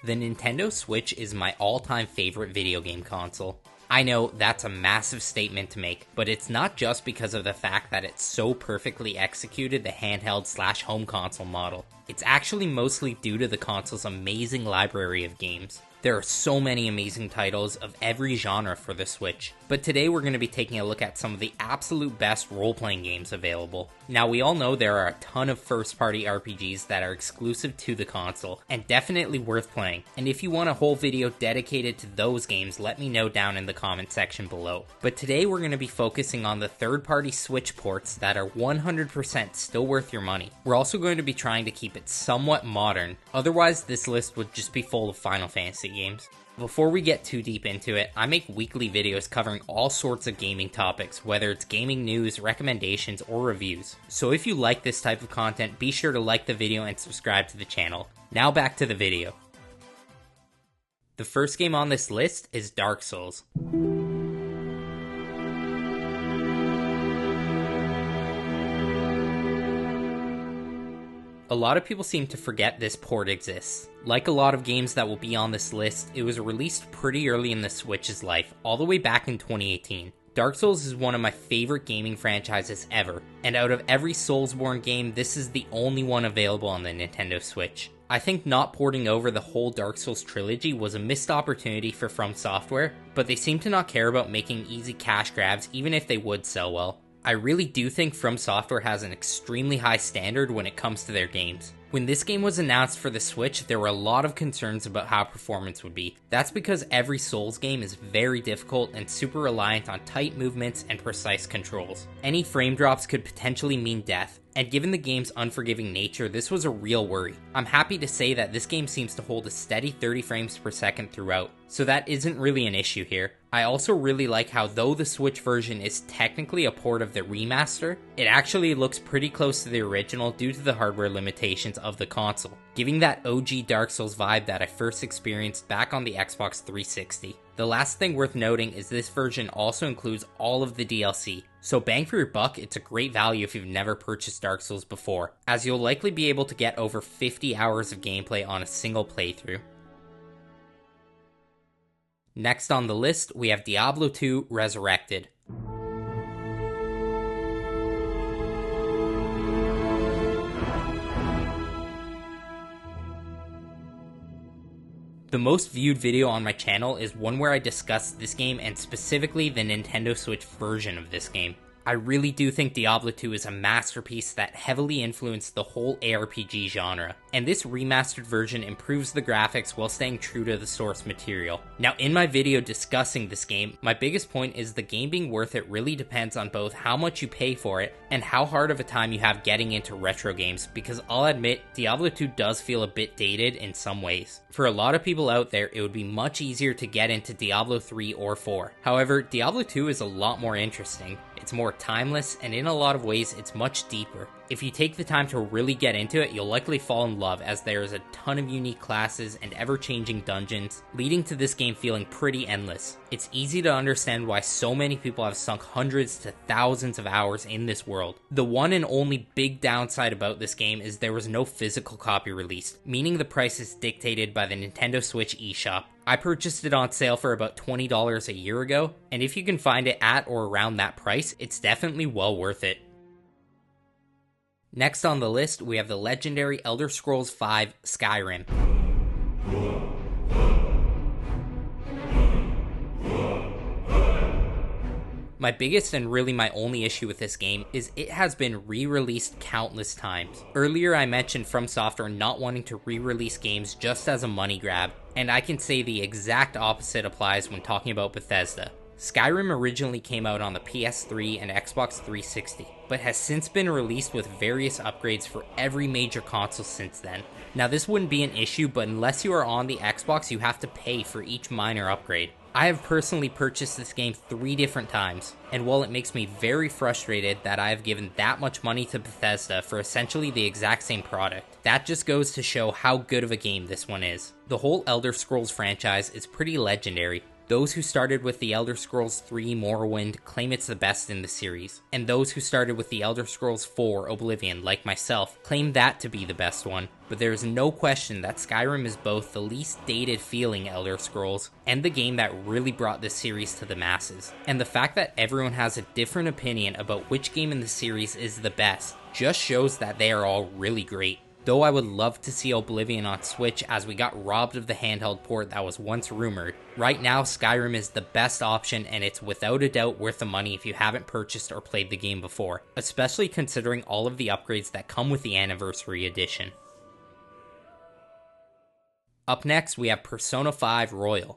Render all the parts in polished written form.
The Nintendo Switch is my all-time favorite video game console. I know that's a massive statement to make, but it's not just because of the fact that it so perfectly executed the handheld/home console model. It's actually mostly due to the console's amazing library of games. There are so many amazing titles of every genre for the Switch, but today we're going to be taking a look at some of the absolute best role-playing games available. Now, we all know there are a ton of first-party RPGs that are exclusive to the console, and definitely worth playing, and if you want a whole video dedicated to those games, let me know down in the comment section below. But today we're going to be focusing on the third-party Switch ports that are 100% still worth your money. We're also going to be trying to keep it somewhat modern, otherwise this list would just be full of Final Fantasy games. Before we get too deep into it, I make weekly videos covering all sorts of gaming topics, whether it's gaming news, recommendations, or reviews. So if you like this type of content, be sure to like the video and subscribe to the channel. Now back to the video. The first game on this list is Dark Souls. A lot of people seem to forget this port exists. Like a lot of games that will be on this list, it was released pretty early in the Switch's life, all the way back in 2018. Dark Souls is one of my favorite gaming franchises ever, and out of every Soulsborne game, this is the only one available on the Nintendo Switch. I think not porting over the whole Dark Souls trilogy was a missed opportunity for From Software, but they seem to not care about making easy cash grabs even if they would sell well. I really do think From Software has an extremely high standard when it comes to their games. When this game was announced for the Switch, there were a lot of concerns about how performance would be. That's because every Souls game is very difficult and super reliant on tight movements and precise controls. Any frame drops could potentially mean death, and given the game's unforgiving nature, this was a real worry. I'm happy to say that this game seems to hold a steady 30 frames per second throughout, so that isn't really an issue here. I also really like how, though the Switch version is technically a port of the remaster, it actually looks pretty close to the original due to the hardware limitations of the console, giving that OG Dark Souls vibe that I first experienced back on the Xbox 360. The last thing worth noting is this version also includes all of the DLC, so bang for your buck, it's a great value if you've never purchased Dark Souls before, as you'll likely be able to get over 50 hours of gameplay on a single playthrough. Next on the list, we have Diablo II Resurrected. The most viewed video on my channel is one where I discuss this game and specifically the Nintendo Switch version of this game. I really do think Diablo 2 is a masterpiece that heavily influenced the whole ARPG genre, and this remastered version improves the graphics while staying true to the source material. Now, in my video discussing this game, my biggest point is the game being worth it really depends on both how much you pay for it and how hard of a time you have getting into retro games, because I'll admit, Diablo 2 does feel a bit dated in some ways. For a lot of people out there, it would be much easier to get into Diablo 3 or 4. However, Diablo 2 is a lot more interesting. It's more timeless, and in a lot of ways, it's much deeper. If you take the time to really get into it, you'll likely fall in love, as there is a ton of unique classes and ever-changing dungeons, leading to this game feeling pretty endless. It's easy to understand why so many people have sunk hundreds to thousands of hours in this world. The one and only big downside about this game is there was no physical copy released, meaning the price is dictated by the Nintendo Switch eShop. I purchased it on sale for about $20 a year ago, and if you can find it at or around that price, it's definitely well worth it. Next on the list, we have the legendary Elder Scrolls V Skyrim. My biggest and really my only issue with this game is it has been re-released countless times. Earlier I mentioned From Software not wanting to re-release games just as a money grab, and I can say the exact opposite applies when talking about Bethesda. Skyrim originally came out on the PS3 and Xbox 360, but has since been released with various upgrades for every major console since then. Now this wouldn't be an issue, but unless you are on the Xbox, you have to pay for each minor upgrade. I have personally purchased this game 3 different times, and while it makes me very frustrated that I have given that much money to Bethesda for essentially the exact same product, that just goes to show how good of a game this one is. The whole Elder Scrolls franchise is pretty legendary, Those who started with The Elder Scrolls 3 Morrowind claim it's the best in the series, and those who started with The Elder Scrolls 4 Oblivion, like myself, claim that to be the best one. But there is no question that Skyrim is both the least dated feeling Elder Scrolls, and the game that really brought this series to the masses. And the fact that everyone has a different opinion about which game in the series is the best just shows that they are all really great. Though I would love to see Oblivion on Switch, as we got robbed of the handheld port that was once rumored, right now Skyrim is the best option, and it's without a doubt worth the money if you haven't purchased or played the game before, especially considering all of the upgrades that come with the Anniversary Edition. Up next, we have Persona 5 Royal.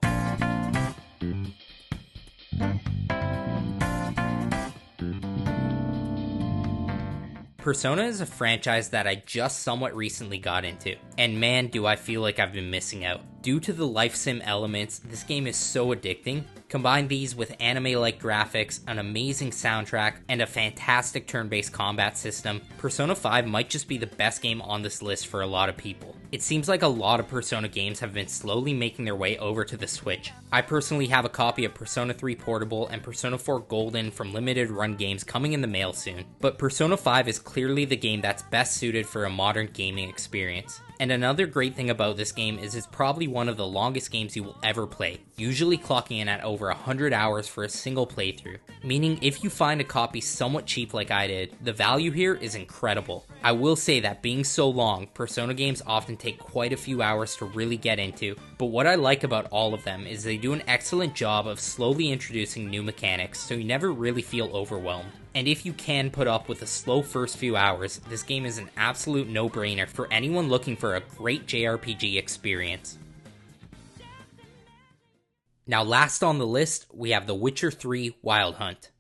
Persona is a franchise that I just somewhat recently got into, and man do I feel like I've been missing out. Due to the life sim elements, this game is so addicting. Combine these with anime-like graphics, an amazing soundtrack, and a fantastic turn-based combat system, Persona 5 might just be the best game on this list for a lot of people. It seems like a lot of Persona games have been slowly making their way over to the Switch. I personally have a copy of Persona 3 Portable and Persona 4 Golden from Limited Run Games coming in the mail soon, but Persona 5 is clearly the game that's best suited for a modern gaming experience. And another great thing about this game is it's probably one of the longest games you will ever play, usually clocking in at over 100 hours for a single playthrough. Meaning if you find a copy somewhat cheap like I did, the value here is incredible. I will say that being so long, Persona games often take quite a few hours to really get into, but what I like about all of them is they do an excellent job of slowly introducing new mechanics so you never really feel overwhelmed. And if you can put up with the slow first few hours, this game is an absolute no-brainer for anyone looking for a great JRPG experience. Now last on the list, we have The Witcher 3 Wild Hunt.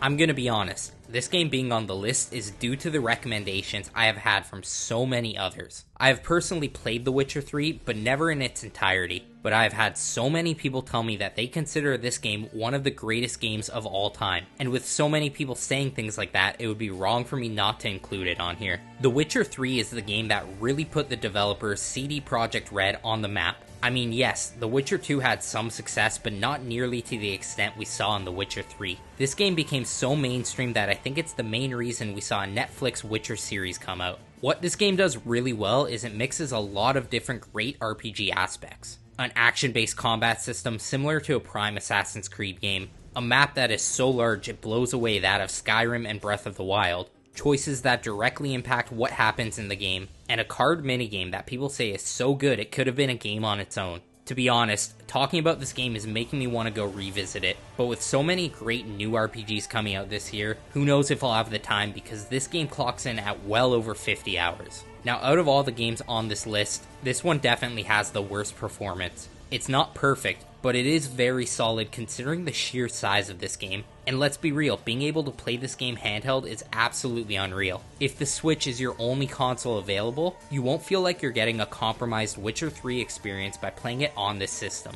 I'm gonna be honest, this game being on the list is due to the recommendations I have had from so many others. I have personally played The Witcher 3, but never in its entirety, but I have had so many people tell me that they consider this game one of the greatest games of all time, and with so many people saying things like that, it would be wrong for me not to include it on here. The Witcher 3 is the game that really put the developers CD Projekt Red on the map. I mean, yes, The Witcher 2 had some success, but not nearly to the extent we saw in The Witcher 3. This game became so mainstream that I think it's the main reason we saw a Netflix Witcher series come out. What this game does really well is it mixes a lot of different great RPG aspects. An action-based combat system similar to a prime Assassin's Creed game, a map that is so large it blows away that of Skyrim and Breath of the Wild, choices that directly impact what happens in the game, and a card minigame that people say is so good it could have been a game on its own. To be honest, talking about this game is making me want to go revisit it, but with so many great new RPGs coming out this year, who knows if I'll have the time because this game clocks in at well over 50 hours. Now out of all the games on this list, this one definitely has the worst performance. It's not perfect, but it is very solid considering the sheer size of this game. And let's be real, being able to play this game handheld is absolutely unreal. If the Switch is your only console available, you won't feel like you're getting a compromised Witcher 3 experience by playing it on this system.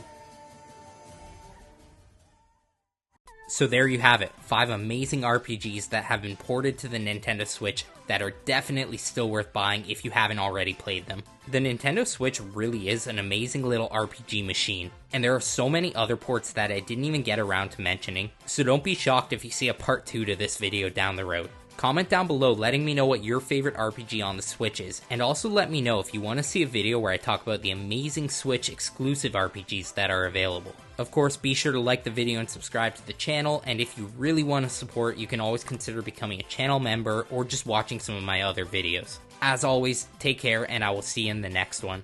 So there you have it, 5 amazing RPGs that have been ported to the Nintendo Switch that are definitely still worth buying if you haven't already played them. The Nintendo Switch really is an amazing little RPG machine, and there are so many other ports that I didn't even get around to mentioning, so don't be shocked if you see a part 2 to this video down the road. Comment down below letting me know what your favorite RPG on the Switch is, and also let me know if you want to see a video where I talk about the amazing Switch exclusive RPGs that are available. Of course, be sure to like the video and subscribe to the channel, and if you really want to support, you can always consider becoming a channel member or just watching some of my other videos. As always, take care, and I will see you in the next one.